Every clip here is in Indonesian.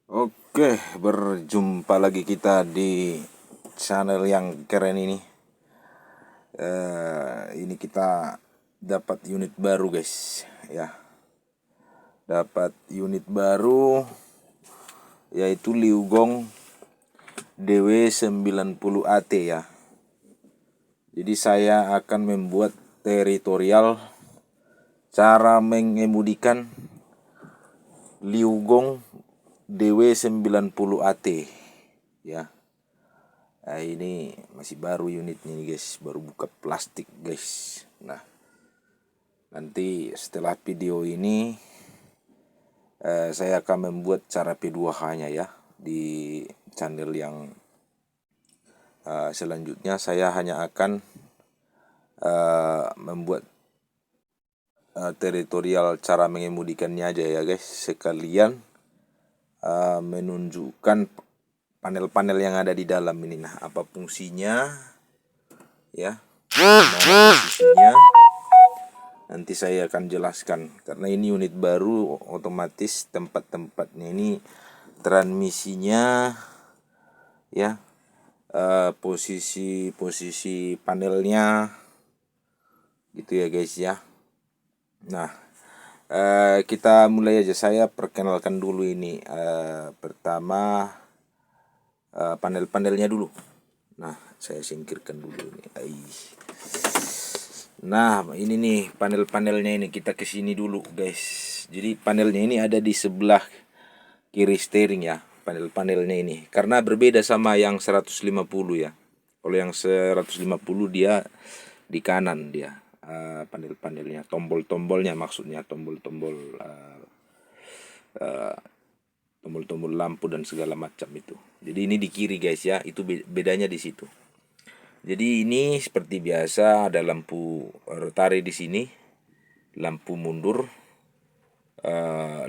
Oke, berjumpa lagi kita di channel yang keren ini. Ini kita dapat unit baru, guys. Ya, dapat unit baru yaitu Liugong DW90AT ya. Jadi saya akan membuat teritorial cara mengemudikan Liugong DW90AT ya. Nah, ini masih baru unitnya nih guys, baru buka plastik guys. Nah, nanti setelah video ini saya akan membuat cara P2H-nya ya di channel yang selanjutnya. Saya hanya akan membuat teritorial cara mengemudikannya aja ya guys, sekalian menunjukkan panel-panel yang ada di dalam ini. Nah, apa fungsinya ya, mana posisinya, nanti saya akan jelaskan. Karena ini unit baru, otomatis tempat-tempatnya ini, transmisinya ya, posisi panelnya gitu ya guys ya. Nah, kita mulai aja. Saya perkenalkan dulu ini. Pertama panel-panelnya dulu. Nah, saya singkirkan dulu ini. Nah, ini nih panel-panelnya ini, kita ke sini dulu, guys. Jadi panelnya ini ada di sebelah kiri steering ya, panel-panelnya ini. Karena berbeda sama yang 150 ya. Kalau yang 150 dia di kanan dia, panel-panelnya, tombol-tombolnya maksudnya, tombol-tombol tombol-tombol lampu dan segala macam itu. Jadi ini di kiri guys ya, itu bedanya di situ. Jadi ini seperti biasa ada lampu rotari di sini, lampu mundur,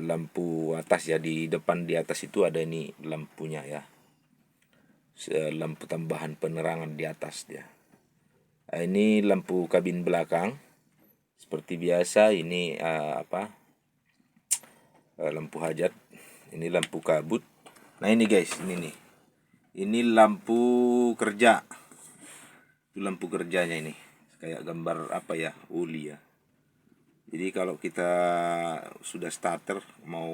lampu atas ya, di depan di atas itu ada ini lampunya ya, lampu tambahan penerangan di atas dia. Nah, ini lampu kabin belakang seperti biasa, ini lampu hajat, ini lampu kabut. Nah ini guys, ini nih, ini lampu kerja, itu lampu kerjanya ini, kayak gambar apa ya, uli ya. Jadi kalau kita sudah starter mau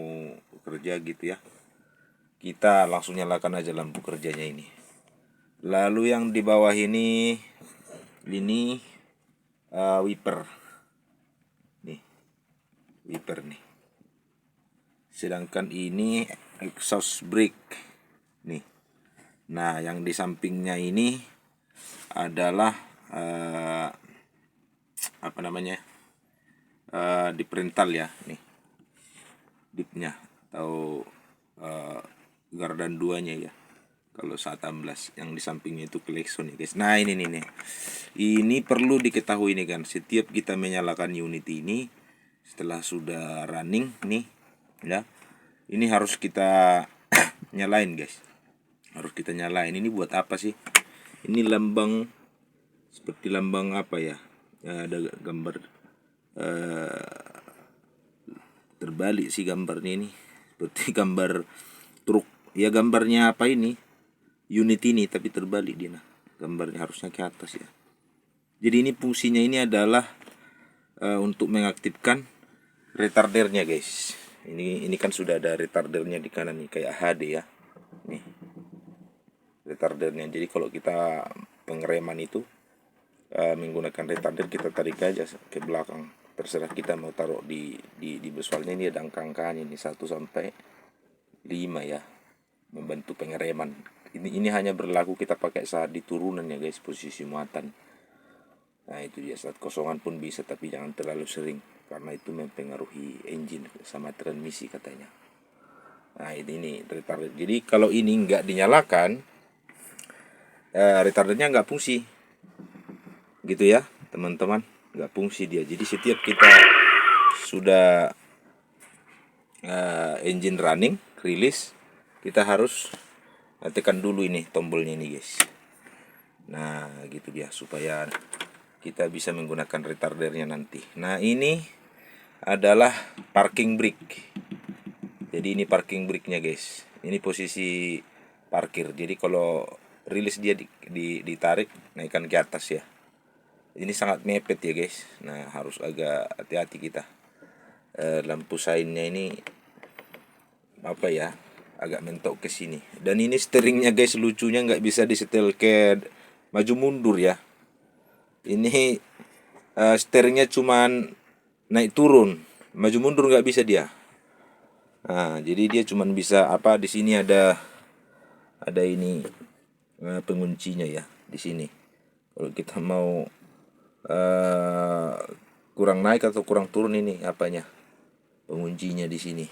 kerja gitu ya, kita langsung nyalakan aja lampu kerjanya ini. Lalu yang di bawah ini wiper nih, wiper nih. Sedangkan ini exhaust brake nih. Nah, yang di sampingnya ini adalah apa namanya, differential ya nih, dipnya atau gardan duanya ya. Kalau 18 yang di sampingnya itu klekson ya guys. Nah ini nih, ini perlu diketahui nih kan, setiap kita menyalakan unit ini setelah sudah running nih ya, ini harus kita nyalain guys, harus kita nyalain. Ini buat apa sih? Ini lambang, seperti lambang apa ya, ada gambar terbalik sih gambarnya ini, seperti gambar truk ya, gambarnya apa ini, unit ini, tapi terbalik dia. Nah, gambarnya harusnya ke atas ya. Jadi ini fungsinya ini adalah untuk mengaktifkan retardernya guys. Ini kan sudah ada retardernya di kanan nih, kayak HD ya. Nih retardernya. Jadi kalau kita pengereman itu menggunakan retarder, kita tarik aja ke belakang. Terserah kita mau taruh di visualnya. Ini ada angka-angkanya ini 1 sampai 5 ya, membantu pengereman. Ini hanya berlaku kita pakai saat di turunan ya guys, posisi muatan. Nah itu dia, saat kosongan pun bisa, tapi jangan terlalu sering karena itu mempengaruhi engine sama transmisi katanya. Nah ini retarder. Jadi kalau ini nggak dinyalakan, retardernya nggak fungsi gitu ya teman-teman, nggak fungsi dia. Jadi setiap kita sudah engine running, rilis, kita harus tekan dulu ini tombolnya ini guys. Nah gitu dia, supaya kita bisa menggunakan retardernya nanti. Nah ini adalah parking brake. Jadi ini parking brake nya guys. Ini posisi parkir. Jadi kalau rilis dia ditarik naikkan ke atas ya. Ini sangat mepet ya guys. Nah harus agak hati-hati kita. Lampu sainnya ini apa ya, agak mentok ke sini. Dan ini steeringnya guys, lucunya nggak bisa disetel ke maju mundur ya. Ini steeringnya cuman naik turun, maju mundur nggak bisa dia. Nah jadi dia cuman bisa apa, di sini ada ini penguncinya ya di sini. Kalau kita mau kurang naik atau kurang turun, ini apanya, penguncinya di sini.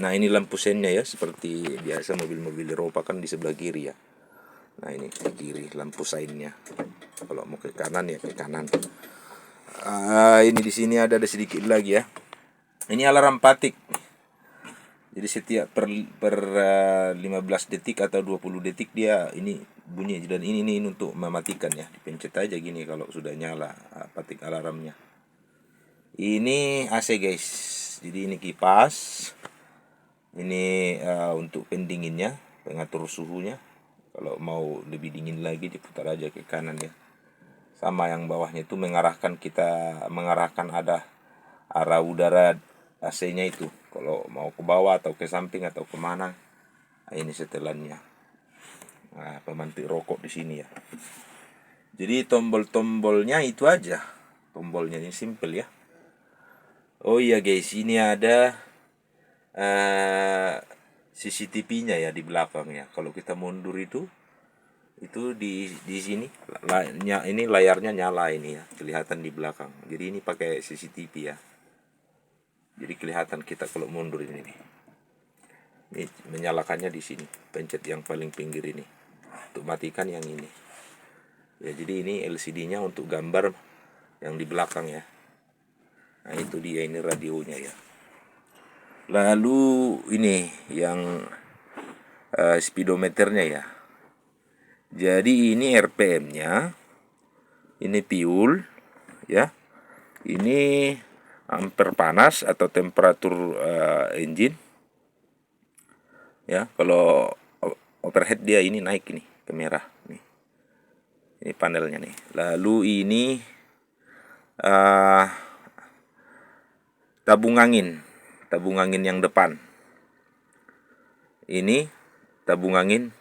Nah ini lampu sennya ya, seperti biasa mobil-mobil Eropa kan di sebelah kiri ya. Nah ini di kiri lampu sainnya. Kalau mau ke kanan ya ke kanan. Ini di sini ada sedikit lagi ya. Ini alarm patik. Jadi setiap per 15 detik atau 20 detik dia ini bunyi, dan ini untuk mematikan ya. Dipencet aja gini kalau sudah nyala patik alarmnya. Ini AC guys. Jadi ini kipas. Ini untuk pendinginnya, pengatur suhunya. Kalau mau lebih dingin lagi diputar aja ke kanan ya. Sama yang bawahnya itu mengarahkan ada arah udara AC-nya itu. Kalau mau ke bawah atau ke samping atau kemana. Nah, ini setelannya. Nah, pemantik rokok di sini ya. Jadi tombol-tombolnya itu aja. Tombolnya ini simple ya. Oh iya guys, ini ada CCTV-nya ya di belakang ya. Kalau kita mundur itu di sini ini layarnya nyala ini ya, kelihatan di belakang. Jadi ini pakai CCTV ya. Jadi kelihatan kita kalau mundur ini nih. Ini menyalakannya di sini, pencet yang paling pinggir ini. Untuk matikan yang ini. Ya jadi ini LCD-nya untuk gambar yang di belakang ya. Nah itu dia, ini radionya ya. Lalu ini yang speedometernya ya. Jadi ini RPM-nya, ini fuel ya. Ini ampere panas atau temperatur engine. Ya, kalau overhead dia ini naik ini ke merah nih. Ini panelnya nih. Lalu ini tabung angin yang depan. Ini tabung angin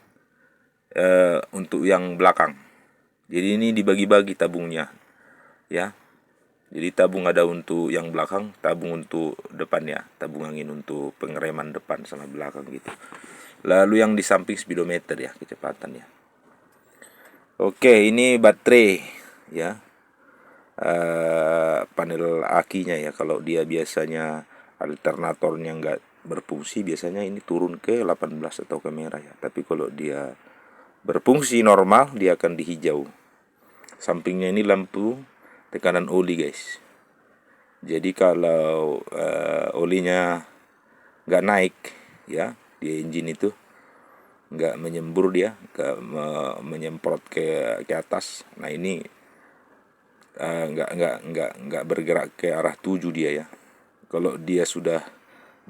untuk yang belakang. Jadi ini dibagi-bagi tabungnya ya. Jadi tabung ada untuk yang belakang, tabung untuk depan ya, tabung angin untuk pengereman depan sama belakang gitu. Lalu yang di samping speedometer ya, kecepatan ya. Oke, ini baterai ya. Panel akinya ya, kalau dia biasanya alternatornya nggak berfungsi, biasanya ini turun ke 18 atau ke merah ya. Tapi kalau dia berfungsi normal, dia akan di hijau. Sampingnya ini lampu tekanan oli guys. Jadi kalau olinya nggak naik ya di engine itu, nggak menyembur dia, menyemprot ke atas. Nah ini nggak bergerak ke arah 7 dia ya. Kalau dia sudah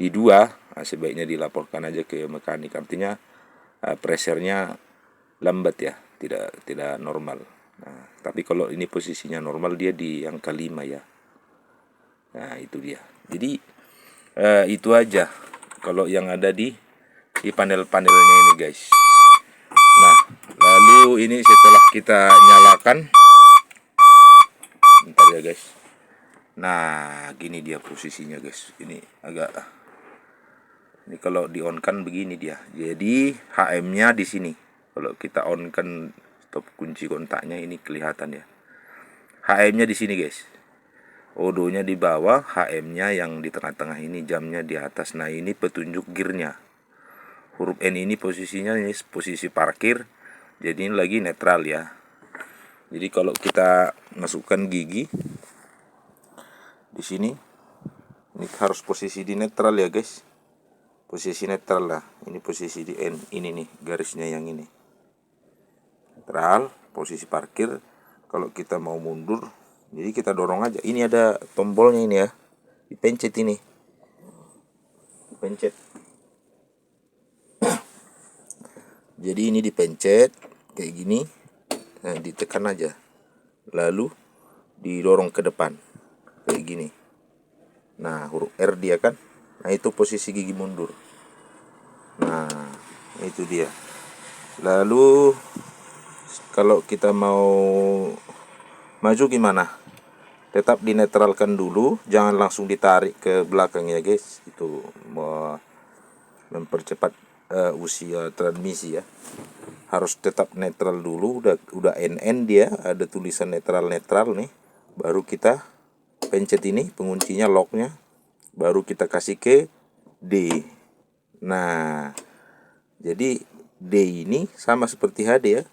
di 2, sebaiknya dilaporkan aja ke mekanik. Artinya pressure-nya lambat ya, tidak normal. Nah, tapi kalau ini posisinya normal, dia di angka 5 ya. Nah itu dia. Jadi itu aja kalau yang ada di panel-panelnya ini guys. Nah lalu ini setelah kita nyalakan, bentar ya guys. Nah gini dia posisinya guys. Ini kalau di on kan begini dia. Jadi HM-nya di sini. Kalau kita on kan stop kunci kontaknya, ini kelihatan ya. HM-nya di sini guys. Odonya di bawah, HM-nya yang di tengah-tengah ini, jamnya di atas. Nah ini petunjuk gearnya. Huruf N ini posisinya ini posisi parkir. Jadi ini lagi netral ya. Jadi kalau kita masukkan gigi di sini, ini harus posisi di netral ya guys. Posisi netral lah. Ini posisi di N. Ini nih garisnya yang ini. Netral, posisi parkir. Kalau kita mau mundur, jadi kita dorong aja. Ini ada tombolnya ini ya. Dipencet ini. Dipencet. Jadi ini dipencet kayak gini, nah ditekan aja, lalu didorong ke depan kayak gini. Nah, huruf R dia kan, nah itu posisi gigi mundur. Nah, itu dia. Lalu kalau kita mau maju gimana? Tetap dinetralkan dulu, jangan langsung ditarik ke belakang ya guys. Itu mempercepat usia transmisi ya. Harus tetap netral dulu. Udah NN dia, ada tulisan netral nih. Baru kita pencet ini penguncinya, locknya. Baru kita kasih ke D. Nah, jadi D ini sama seperti HD ya.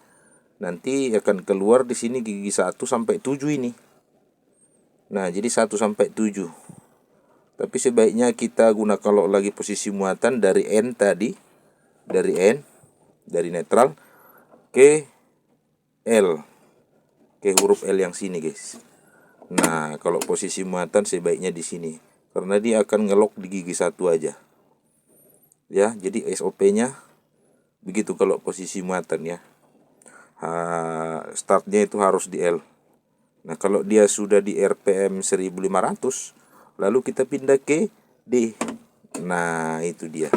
Nanti akan keluar di sini gigi 1 sampai 7 ini. Nah, jadi 1 sampai 7. Tapi sebaiknya kita guna kalau lagi posisi muatan dari N tadi, dari netral ke L, ke huruf L yang sini, guys. Nah, kalau posisi muatan sebaiknya di sini karena dia akan ngelok di gigi 1 aja. Ya, jadi SOP-nya begitu kalau posisi muatan ya. Startnya itu harus di L. Nah, kalau dia sudah di RPM 1500, lalu kita pindah ke D. Nah, itu dia.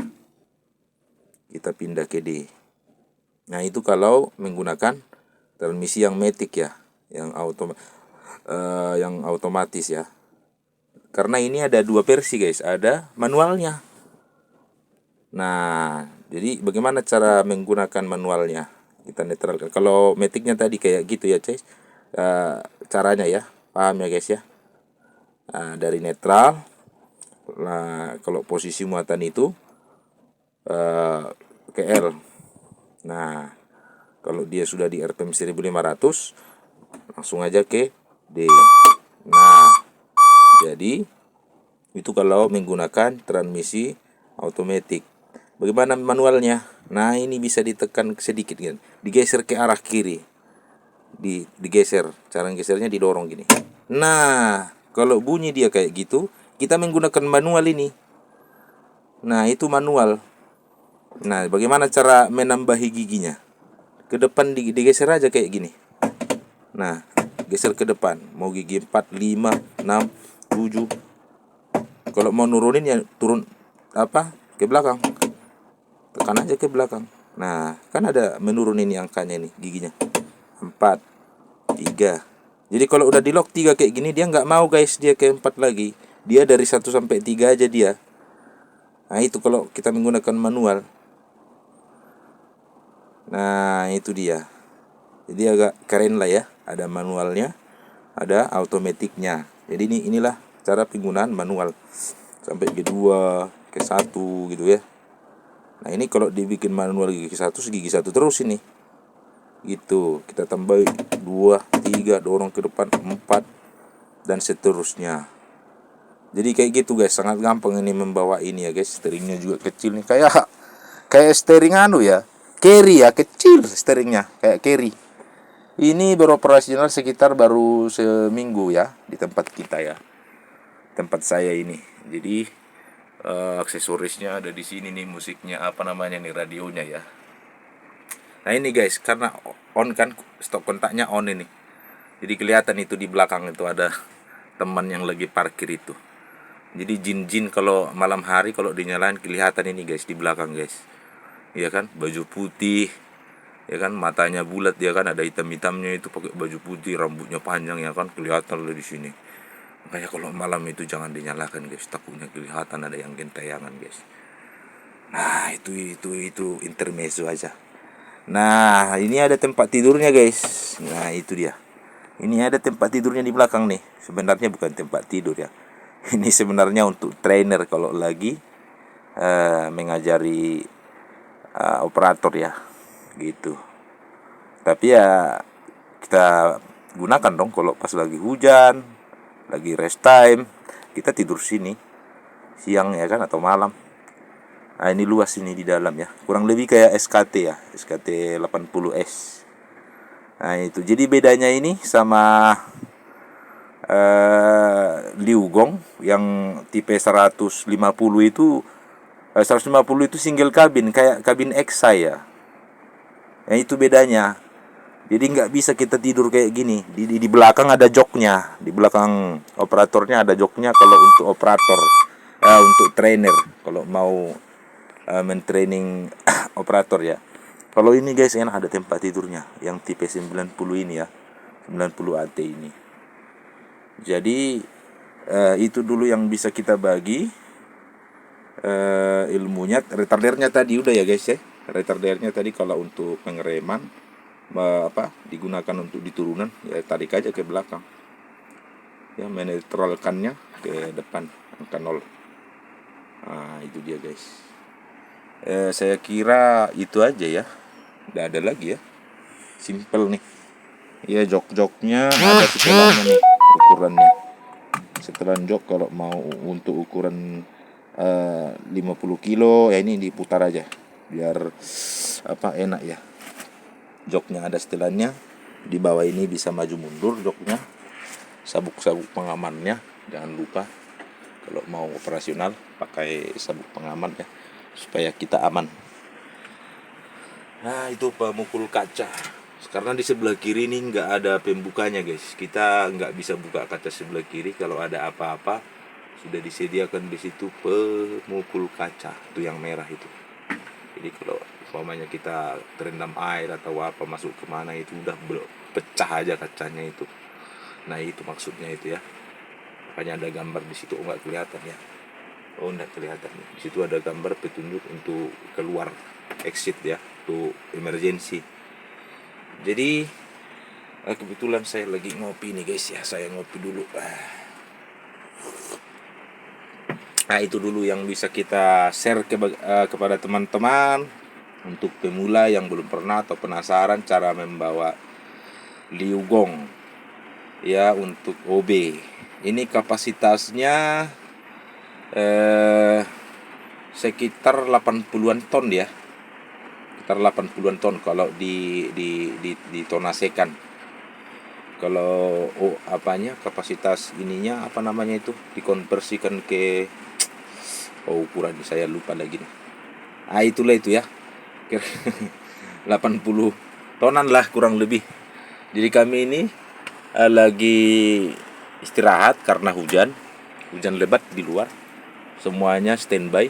Kita pindah ke D. Nah, itu kalau menggunakan transmisi yang matic ya, yang otomatis ya. Karena ini ada 2 versi, guys. Ada manualnya. Nah, jadi bagaimana cara menggunakan manualnya? Kita netralkan. Kalau maticnya tadi kayak gitu ya, guys. Caranya ya, paham ya guys ya. Nah, dari netral, nah kalau posisi muatan itu ke L. Nah, kalau dia sudah di RPM 1500, langsung aja ke D. Nah, jadi itu kalau menggunakan transmisi otomatis. Bagaimana manualnya? Nah, ini bisa ditekan sedikit kan, digeser ke arah kiri. Digeser, cara gesernya didorong gini. Nah, kalau bunyi dia kayak gitu, kita menggunakan manual ini. Nah, itu manual. Nah, bagaimana cara menambahi giginya? Ke depan digeser aja kayak gini. Nah, geser ke depan. Mau gigi 4, 5, 6, 7. Kalau mau nurunin ya turun ke belakang. Tekan aja ke belakang. Nah, kan ada menurun ini angkanya nih giginya. 4, 3. Jadi kalau udah di lock 3 kayak gini, dia nggak mau guys, dia ke 4 lagi. Dia dari 1 sampai 3 aja dia. Nah, itu kalau kita menggunakan manual. Nah, itu dia. Jadi agak keren lah ya. Ada manualnya, ada automaticnya. Jadi inilah cara penggunaan manual. Sampai G2, ke 1 gitu ya. Nah, ini kalau dibikin manual gigi 1 terus ini. Gitu, kita tambah 2, 3, dorong ke depan 4 dan seterusnya. Jadi kayak gitu guys, sangat gampang ini membawa ini ya guys. Steeringnya juga kecil nih, kayak steering ya. Carry ya, kecil steeringnya, kayak carry. Ini beroperasional sekitar baru seminggu ya di tempat kita ya. Tempat saya ini. Jadi aksesorisnya ada di sini nih, musiknya apa namanya nih, radionya ya. Nah, ini guys, karena on kan, stop kontaknya on ini. Jadi kelihatan itu di belakang itu ada teman yang lagi parkir itu. Jadi jin-jin kalau malam hari kalau dinyalain kelihatan ini guys di belakang guys. Iya kan, baju putih. Ya kan, matanya bulat ya kan, ada hitam-hitamnya itu, pakai baju putih, rambutnya panjang ya kan, kelihatan di sini. Makanya kalau malam itu jangan dinyalakan guys, takutnya kelihatan ada yang gentayangan guys. Nah, itu intermezzo aja. Nah, ini ada tempat tidurnya guys. Nah, itu dia. Ini ada tempat tidurnya di belakang nih. Sebenarnya bukan tempat tidur ya. Ini sebenarnya untuk trainer kalau lagi mengajari operator ya. Gitu. Tapi ya kita gunakan dong kalau pas lagi hujan, lagi rest time, kita tidur sini siang ya kan, atau malam. Nah, ini luas ini di dalam ya. Kurang lebih kayak SKT ya, SKT 80S. Nah, itu. Jadi bedanya ini sama Liugong yang tipe 150 itu 150 itu single kabin, kayak kabin X saya. Nah, itu bedanya. Jadi nggak bisa kita tidur kayak gini. Di belakang ada joknya, di belakang operatornya ada joknya kalau untuk operator, untuk trainer kalau mau mentraining operator ya. Kalau ini guys enak, ada tempat tidurnya yang tipe 90 ini ya, 90 AT ini. Jadi itu dulu yang bisa kita bagi ilmunya. Retardernya tadi udah ya guys ya. Retardernya tadi kalau untuk pengereman digunakan untuk di turunan ya, tarik aja ke belakang ya, menetralkannya ke depan angka 0. Nah itu dia guys. Saya kira itu aja ya, nggak ada lagi ya, simple nih ya. Jok-joknya ada setelannya nih, ukurannya setelan jok. Kalau mau untuk ukuran 50 kilo ya, ini diputar aja biar enak ya. Joknya ada setelannya, di bawah ini bisa maju mundur joknya. Sabuk-sabuk pengamannya jangan lupa, kalau mau operasional pakai sabuk pengaman ya, supaya kita aman. Nah itu pemukul kaca. Karena di sebelah kiri ini nggak ada pembukanya guys, kita nggak bisa buka kaca sebelah kiri. Kalau ada apa-apa sudah disediakan di situ pemukul kaca, itu yang merah itu. Jadi kalau umpamanya kita terendam air atau apa masuk kemana itu udah pecah aja kacanya itu. Nah itu maksudnya itu ya. Makanya ada gambar di situ. Nggak kelihatan ya? Oh nggak kelihatan. Di situ ada gambar petunjuk untuk keluar, exit ya, untuk emergency. Jadi kebetulan saya lagi ngopi nih guys ya. Saya ngopi dulu. Nah itu dulu yang bisa kita share kepada teman-teman untuk pemula yang belum pernah atau penasaran cara membawa liugong ya untuk OB. Ini kapasitasnya sekitar 80-an ton ya. Sekitar 80-an ton kalau ditonasekan. Kalau kapasitas ininya itu dikonversikan ke ukuran saya lupa lagi nih. Itulah itu ya. 80 tonan lah kurang lebih. Jadi kami ini lagi istirahat karena hujan lebat di luar. Semuanya standby.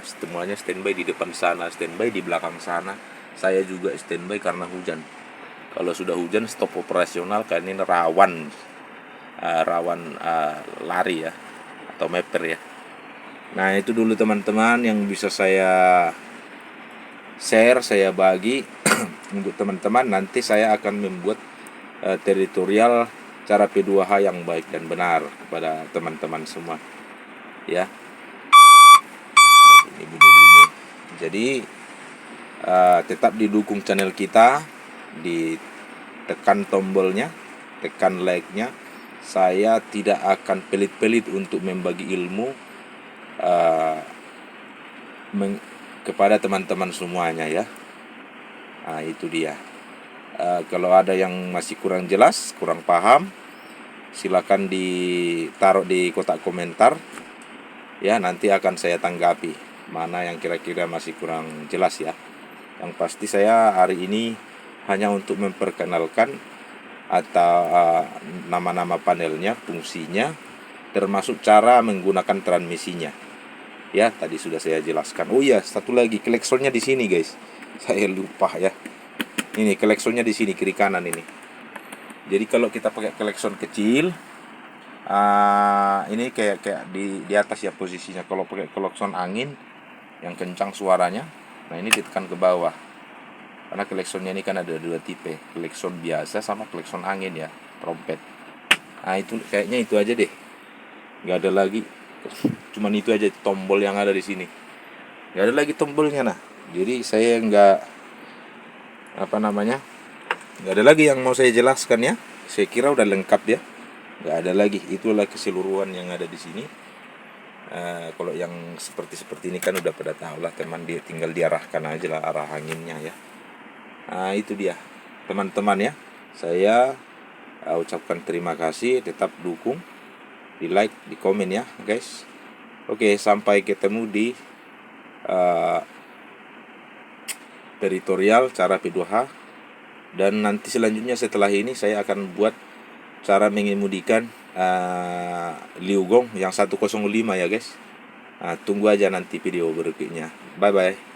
Semuanya standby di depan sana, standby di belakang sana. Saya juga standby karena hujan. Kalau sudah hujan stop operasional karena ini rawan lari ya, atau meper ya. Nah itu dulu teman-teman yang bisa saya share, saya bagi untuk teman-teman. Nanti saya akan membuat teritorial cara P2H yang baik dan benar kepada teman-teman semua ya. Ini bunyi-bunyi. Jadi tetap didukung channel kita, ditekan tombolnya, tekan like-nya. Saya tidak akan pelit-pelit untuk membagi ilmu kepada teman-teman semuanya ya. Nah itu dia. Kalau ada yang masih kurang jelas, kurang paham, silakan ditaruh di kotak komentar ya, nanti akan saya tanggapi mana yang kira-kira masih kurang jelas ya. Yang pasti saya hari ini hanya untuk memperkenalkan atau nama-nama panelnya, fungsinya, termasuk cara menggunakan transmisinya ya. Tadi sudah saya jelaskan. Oh iya, satu lagi, kleksonnya di sini guys, saya lupa ya. Ini kleksonnya di sini kiri kanan ini. Jadi kalau kita pakai klekson kecil, ini kayak di atas ya posisinya. Kalau pakai klekson angin yang kencang suaranya, nah ini ditekan ke bawah. Karena kleksonnya ini kan ada 2 tipe, klekson biasa sama klekson angin ya, trompet. Nah itu kayaknya itu aja deh, nggak ada lagi. Cuman itu aja tombol yang ada di sini, nggak ada lagi tombolnya. Nah jadi saya nggak ada lagi yang mau saya jelaskan ya. Saya kira udah lengkap ya, nggak ada lagi. Itulah keseluruhan yang ada di sini. Kalau yang seperti ini kan udah pada tahu lah teman, dia tinggal diarahkan aja lah arah anginnya ya. Nah itu dia teman-teman ya. Saya ucapkan terima kasih, tetap dukung, di like, di komen ya guys. Oke, sampai ketemu di teritorial cara P2H. Dan nanti selanjutnya setelah ini saya akan buat cara mengemudikan Liugong yang 105 ya guys. Tunggu aja nanti video berikutnya. Bye bye.